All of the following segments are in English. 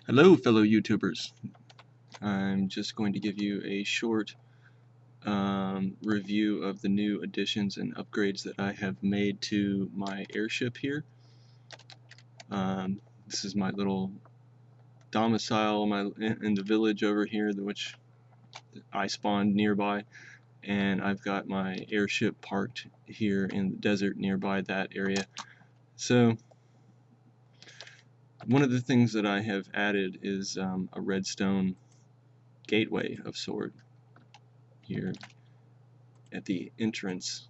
Hello fellow YouTubers. I'm just going to give you a short review of the new additions and upgrades that I have made to my airship here. This is my little domicile in the village over here, which I spawned nearby, and I've got my airship parked here in the desert nearby that area. So one of the things that I have added is a redstone gateway of sort here at the entrance.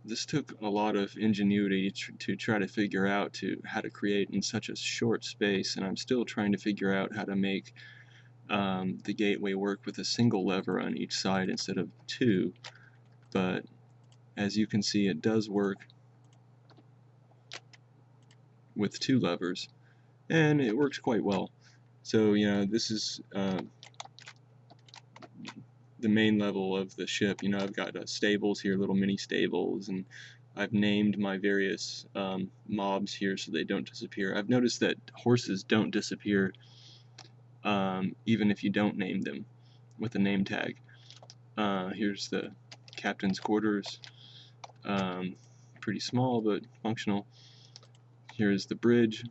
This took a lot of ingenuity to try to figure out how to create in such a short space, and I'm still trying to figure out how to make the gateway work with a single lever on each side instead of two. But as you can see, it does work with two levers, and it works quite well. So this is the main level of the ship. I've got stables here, little mini stables, and I've named my various mobs here so they don't disappear. I've noticed that horses don't disappear even if you don't name them with a name tag. Here's the captain's quarters. Pretty small but functional. Here's the bridge.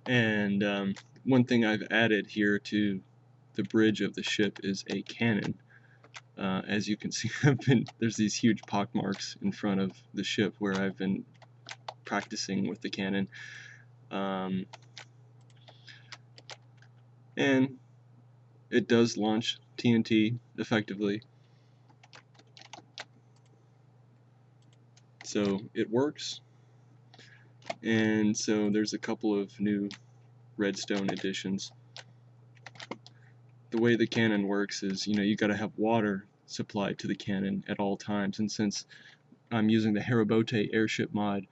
And one thing I've added here to the bridge of the ship is a cannon. As you can see, there's these huge pock marks in front of the ship where I've been practicing with the cannon. And it does launch TNT effectively. So it works. And so there's a couple of new redstone additions. The way the cannon works is, you gotta have water supplied to the cannon at all times, and since I'm using the Haribote Airship mod,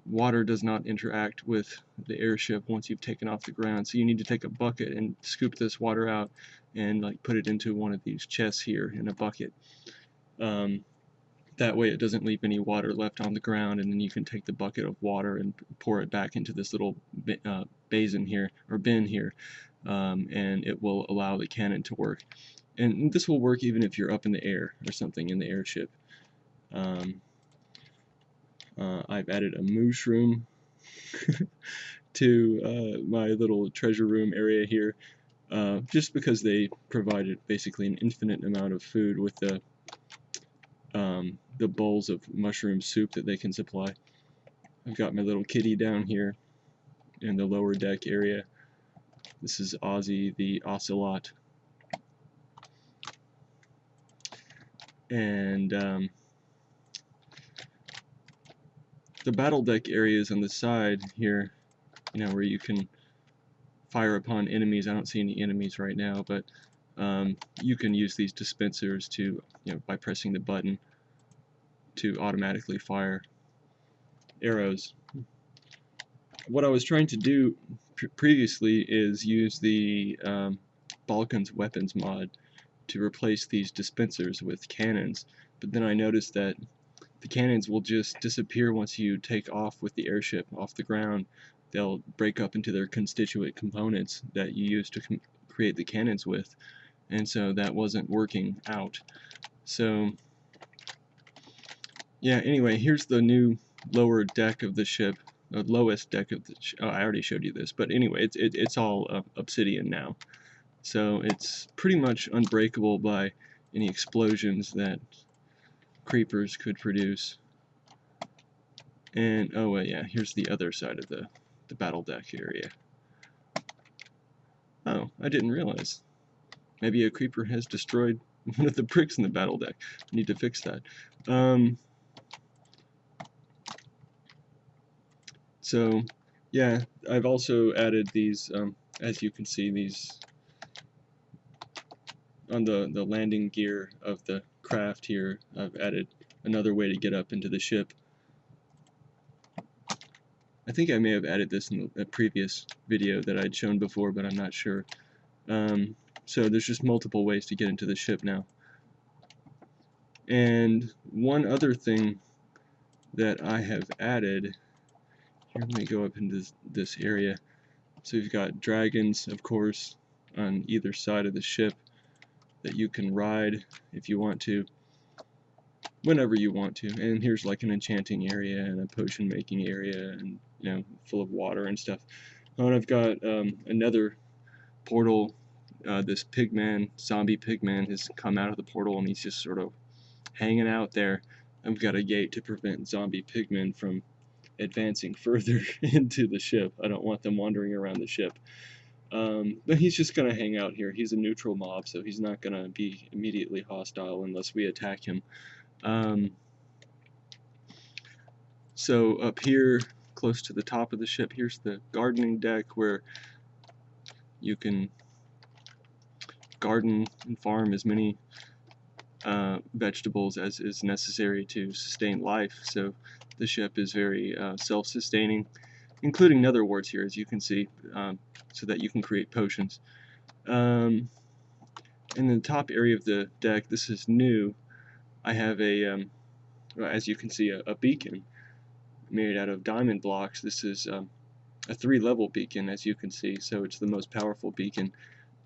water does not interact with the airship once you've taken off the ground, so you need to take a bucket and scoop this water out and put it into one of these chests here in a bucket. That way it doesn't leave any water left on the ground, and then you can take the bucket of water and pour it back into this little basin here, or bin here, and it will allow the cannon to work. And this will work even if you're up in the air or something in the airship. I've added a mushroom to my little treasure room area here, just because they provided basically an infinite amount of food with the bowls of mushroom soup that they can supply. I've got my little kitty down here in the lower deck area. This is Ozzy the ocelot. And the battle deck areas on the side here, where you can fire upon enemies. I don't see any enemies right now, but you can use these dispensers to, by pressing the button, to automatically fire arrows. What I was trying to do previously is use the Balkan's weapons mod to replace these dispensers with cannons, but then I noticed that the cannons will just disappear once you take off with the airship off the ground. They'll break up into their constituent components that you use to create the cannons with, and so that wasn't working out. So yeah, anyway, here's the new lower deck of the ship, the lowest deck of the ship. Oh, I already showed you this, but anyway, it's all obsidian now, so it's pretty much unbreakable by any explosions that creepers could produce. And oh yeah, here's the other side of the battle deck area. Oh, I didn't realize. Maybe a creeper has destroyed one of the bricks in the battle deck. I need to fix that. So yeah, I've also added these, as you can see, these on the landing gear of the craft here. I've added another way to get up into the ship. I think I may have added this in a previous video that I'd shown before, but I'm not sure. So there's just multiple ways to get into the ship now. And one other thing that I have added Here, let me go up into this area. So you've got dragons, of course, on either side of the ship that you can ride if you want to, whenever you want to. And here's like an enchanting area and a potion making area, and full of water and stuff. And I've got another portal. This zombie pigman, has come out of the portal, and he's just sort of hanging out there. I've got a gate to prevent zombie pigmen from advancing further into the ship. I don't want them wandering around the ship. But he's just going to hang out here. He's a neutral mob, so he's not going to be immediately hostile unless we attack him. So up here, close to the top of the ship, here's the gardening deck where you can garden and farm as many vegetables as is necessary to sustain life. So the ship is very self-sustaining, including nether warts here, as you can see, so that you can create potions. In the top area of the deck, this is new. I have a, as you can see, a beacon made out of diamond blocks. This is a 3-level beacon, as you can see, so it's the most powerful beacon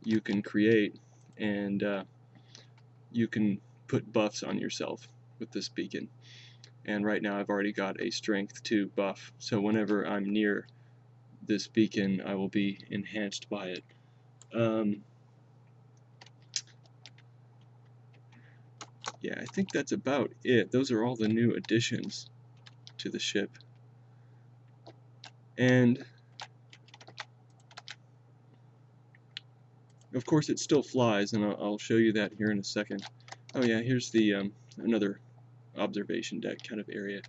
you can create, and you can put buffs on yourself with this beacon. And right now I've already got a strength 2 buff, so whenever I'm near this beacon I will be enhanced by it. Yeah, I think that's about it. Those are all the new additions to the ship. And of course it still flies, and I'll show you that here in a second. Oh yeah, here's the another observation deck kind of area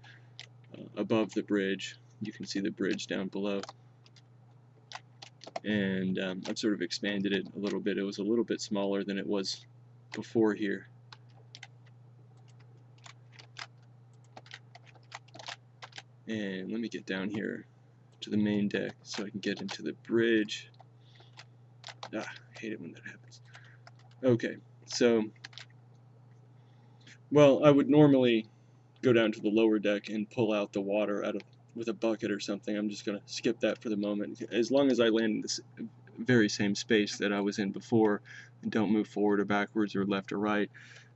above the bridge. You can see the bridge down below, and I've sort of expanded it a little bit. It was a little bit smaller than it was before here. And let me get down here to the main deck so I can get into the bridge. I hate it when that happens. Okay, so, well, I would normally go down to the lower deck and pull out the water with a bucket or something. I'm just going to skip that for the moment. As long as I land in this very same space that I was in before and don't move forward or backwards or left or right,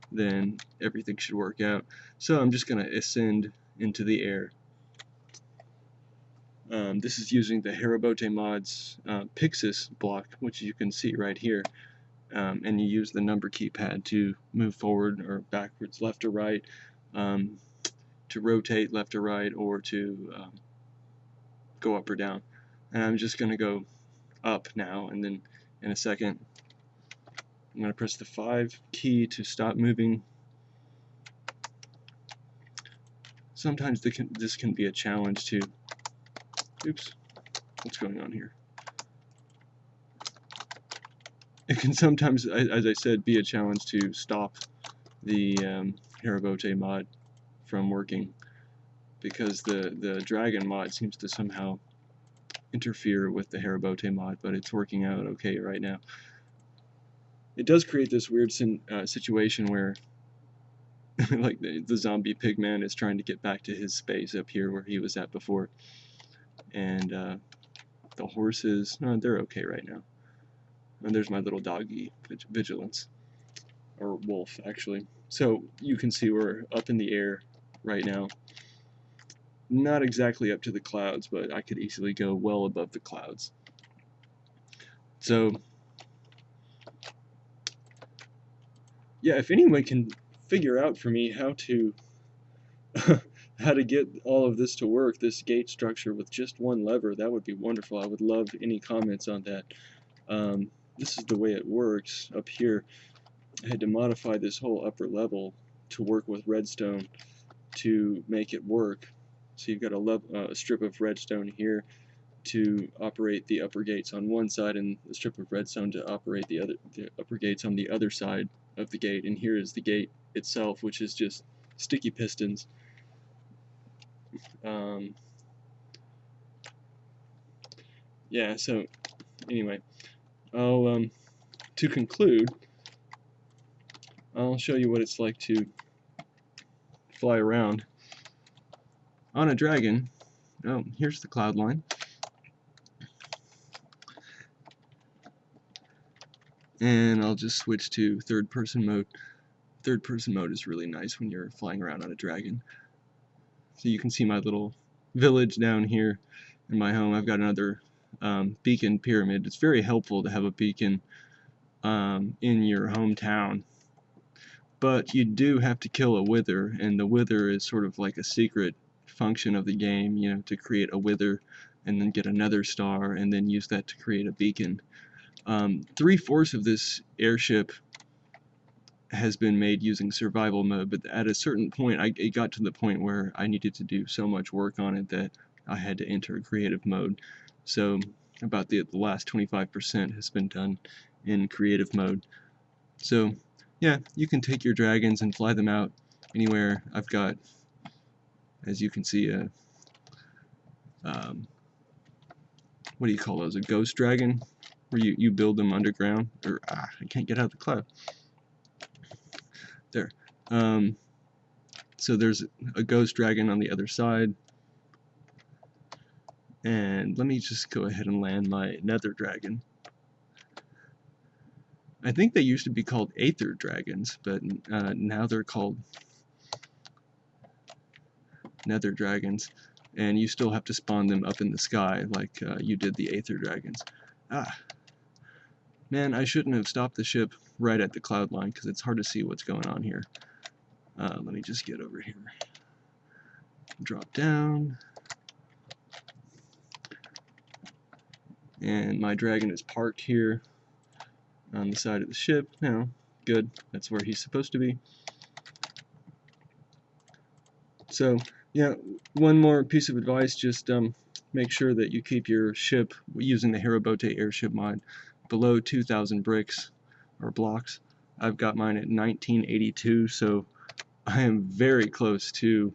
then everything should work out. So I'm just going to ascend into the air. This is using the Haribote mods Pixis block, which you can see right here. And you use the number keypad to move forward or backwards, left or right, to rotate left or right, or to go up or down. And I'm just going to go up now, and then in a second I'm going to press the 5 key to stop moving. Sometimes this can be a challenge to... Oops, what's going on here? It can sometimes, as I said, be a challenge to stop the Haribote mod from working, because the dragon mod seems to somehow interfere with the Haribote mod, but it's working out okay right now. It does create this weird situation where like the zombie pigman is trying to get back to his space up here where he was at before, and the horses, they're okay right now. And there's my little doggy, Vigilance, or wolf actually. So you can see we're up in the air right now. Not exactly up to the clouds, but I could easily go well above the clouds. So yeah, if anyone can figure out for me how to how to get all of this to work, this gate structure with just one lever, that would be wonderful. I would love any comments on that. This is the way it works up here. I had to modify this whole upper level to work with redstone to make it work. So you've got a strip of redstone here to operate the upper gates on one side, and a strip of redstone to operate the upper gates on the other side of the gate. And here is the gate itself, which is just sticky pistons. Yeah, so anyway, I'll to conclude, I'll show you what it's like to fly around on a dragon Oh, here's the cloud line. And I'll just switch to third-person mode. Third-person mode is really nice when you're flying around on a dragon. So you can see my little village down here in my home. I've got another beacon pyramid. It's very helpful to have a beacon in your hometown. But you do have to kill a wither, and the wither is sort of like a secret function of the game, you know, to create a wither and then get another star and then use that to create a beacon. 3/4 of this airship has been made using survival mode, but at a certain point it got to the point where I needed to do so much work on it that I had to enter creative mode. So about the last 25% has been done in creative mode. So yeah, you can take your dragons and fly them out anywhere. I've got, as you can see, a what do you call those, a ghost dragon, where you build them underground, or I can't get out of the cloud. There. So there's a ghost dragon on the other side, and let me just go ahead and land my nether dragon. I think they used to be called aether dragons, but now they're called nether dragons, and you still have to spawn them up in the sky like you did the aether dragons. Man, I shouldn't have stopped the ship right at the cloud line because it's hard to see what's going on here. Let me just get over here. Drop down. And my dragon is parked here on the side of the ship. Now, good. That's where he's supposed to be. So, yeah, one more piece of advice, just make sure that you keep your ship using the Haribote Airship mod below 2,000 bricks or blocks. I've got mine at 1982, so I am very close to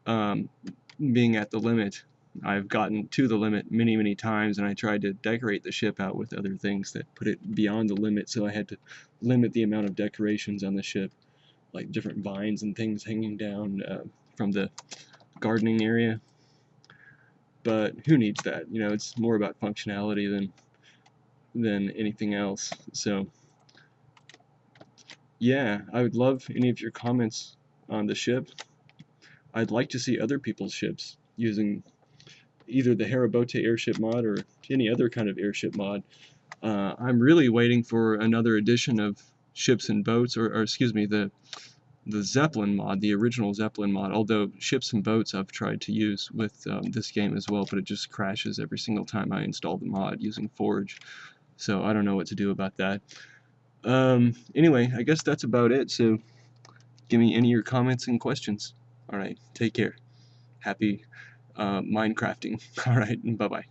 being at the limit. I've gotten to the limit many, many times, and I tried to decorate the ship out with other things that put it beyond the limit, so I had to limit the amount of decorations on the ship, like different vines and things hanging down from the gardening area. But who needs that? You know, it's more about functionality than anything else. So yeah, I would love any of your comments on the ship. I'd like to see other people's ships using either the Haribote Airship mod or any other kind of airship mod. I'm really waiting for another edition of ships and boats, or excuse me, the Zeppelin mod, the original Zeppelin mod, although ships and boats I've tried to use with this game as well, but it just crashes every single time I install the mod using Forge, so I don't know what to do about that. Anyway, I guess that's about it, so give me any of your comments and questions. Alright, take care. Happy Minecrafting. Alright, bye-bye.